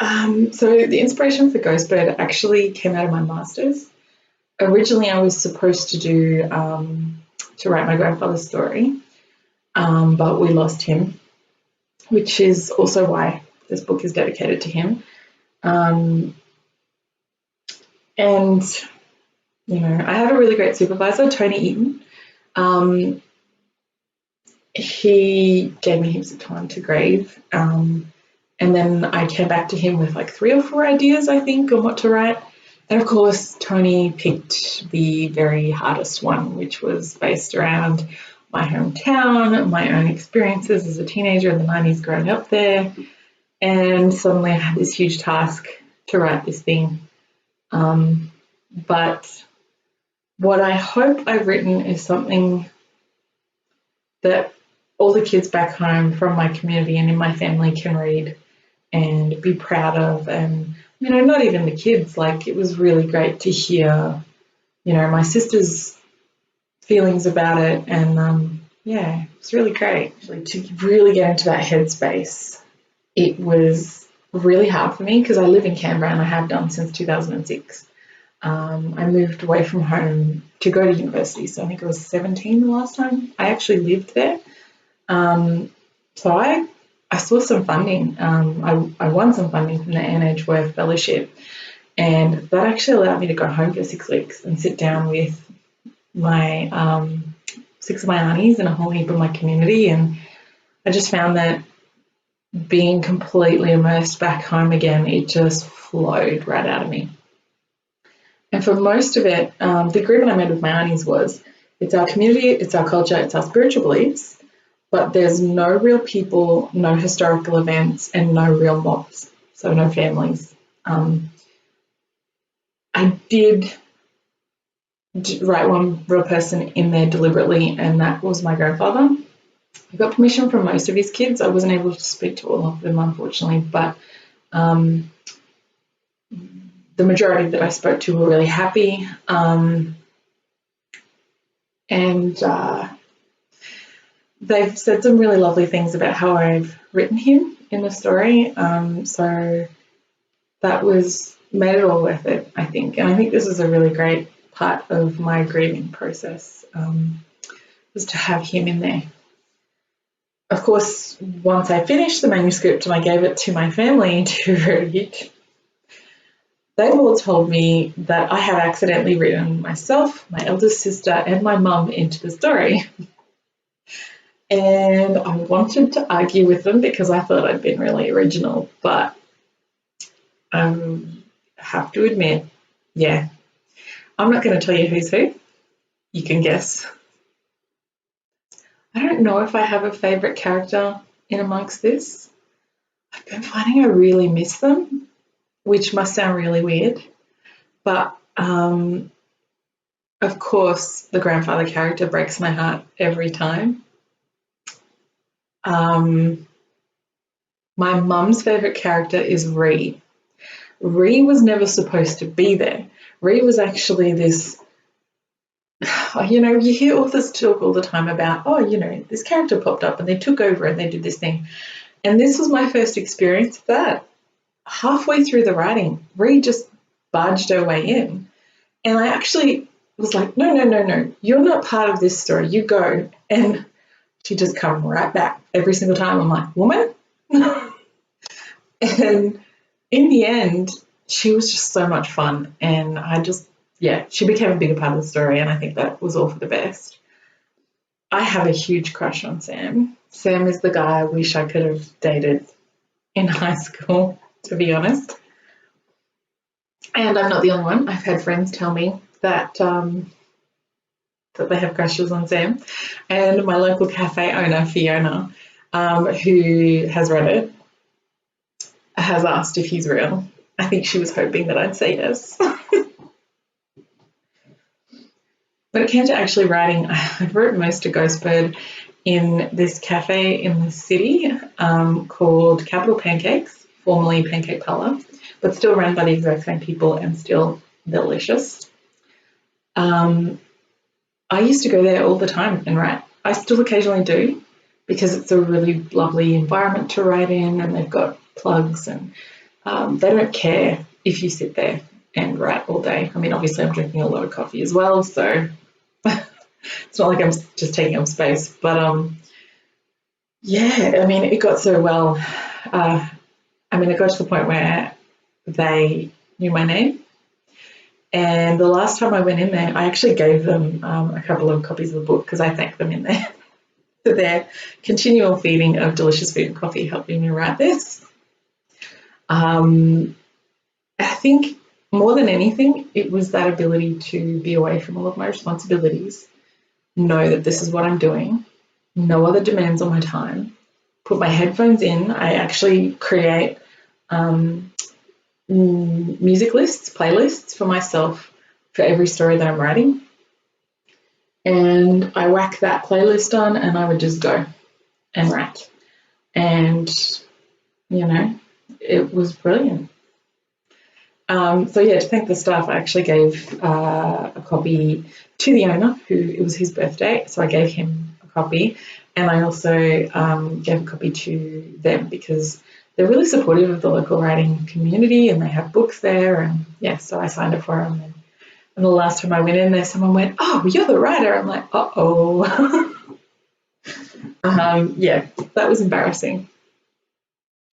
So the inspiration for Ghostbird actually came out of my master's. Originally, I was supposed to do to write my grandfather's story, but we lost him, which is also why this book is dedicated to him. And I had a really great supervisor, Tony Eaton. He gave me heaps of time to grieve. And then I came back to him with like 3 or 4 ideas, I think, on what to write. And of course, Tony picked the very hardest one, which was based around my hometown, my own experiences as a teenager in the 90s growing up there. And suddenly I had this huge task to write this thing. But what I hope I've written is something that all the kids back home from my community and in my family can read and be proud of. And, not even the kids, like it was really great to hear, my sister's feelings about it. And it's really great. Actually, to really get into that headspace, it was really hard for me because I live in Canberra and I have done since 2006. I moved away from home to go to university, so I think I was 17 the last time I actually lived there. So I saw some funding. I won some funding from the Anne Edgeworth Fellowship, and that actually allowed me to go home for 6 weeks and sit down with my 6 of my aunties and a whole heap of my community. And I just found that being completely immersed back home again, it just flowed right out of me. And for most of it, the agreement I made with my aunties was, it's our community, it's our culture, it's our spiritual beliefs, but there's no real people, no historical events, and no real mobs, so no families. I did write one real person in there deliberately, and that was my grandfather. I got permission from most of his kids. I wasn't able to speak to all of them, unfortunately, but the majority that I spoke to were really happy. They've said some really lovely things about how I've written him in the story. So that made it all worth it, I think. And I think this is a really great part of my grieving process, was to have him in there. Of course, once I finished the manuscript and I gave it to my family to read, they've all told me that I have accidentally written myself, my eldest sister, and my mum into the story. And I wanted to argue with them because I thought I'd been really original, but I have to admit, I'm not going to tell you who's who. You can guess. I don't know if I have a favourite character in amongst this. I've been finding I really miss them, which must sound really weird. But, of course, the grandfather character breaks my heart every time. My mum's favourite character is Ree. Ree was never supposed to be there. Ree was actually this, you hear authors talk all the time about, this character popped up and they took over and they did this thing. And this was my first experience of that. Halfway through the writing, Ree just barged her way in. And I actually was like, no, you're not part of this story, you go. And she just come right back every single time. I'm like, woman? And in the end, she was just so much fun. And she became a bigger part of the story. And I think that was all for the best. I have a huge crush on Sam. Sam is the guy I wish I could have dated in high school, to be honest. And I'm not the only one. I've had friends tell me that they have crushes on Sam. And my local cafe owner, Fiona, who has read it, has asked if he's real. I think she was hoping that I'd say yes. When it came to actually writing, I wrote most of Ghostbird in this cafe in the city called Capital Pancakes, formerly Pancake Parlour, but still run by the exact same people and still delicious. I used to go there all the time and write. I still occasionally do because it's a really lovely environment to write in, and they've got plugs and They don't care if you sit there and write all day. I mean, obviously I'm drinking a lot of coffee as well, so it's not like I'm just taking up space. But yeah, I mean, it got so well. I mean, it got to the point where they knew my name. And the last time I went in there, I actually gave them a couple of copies of the book because I thanked them in there for their continual feeding of delicious food and coffee, helping me write this. I think more than anything, it was that ability to be away from all of my responsibilities, know that this is what I'm doing, no other demands on my time, put my headphones in. I actually create music lists, playlists for myself for every story that I'm writing. And I whack that playlist on and I would just go and write. And, you know, it was brilliant. So yeah, to thank the staff, I actually gave a copy to the owner, who it was his birthday, so I gave him a copy, and I also gave a copy to them because they're really supportive of the local writing community, and they have books there, and yeah, so I signed it for them. And the last time I went in there, someone went, "Oh, you're the writer." I'm like, "Uh-oh." Yeah, that was embarrassing.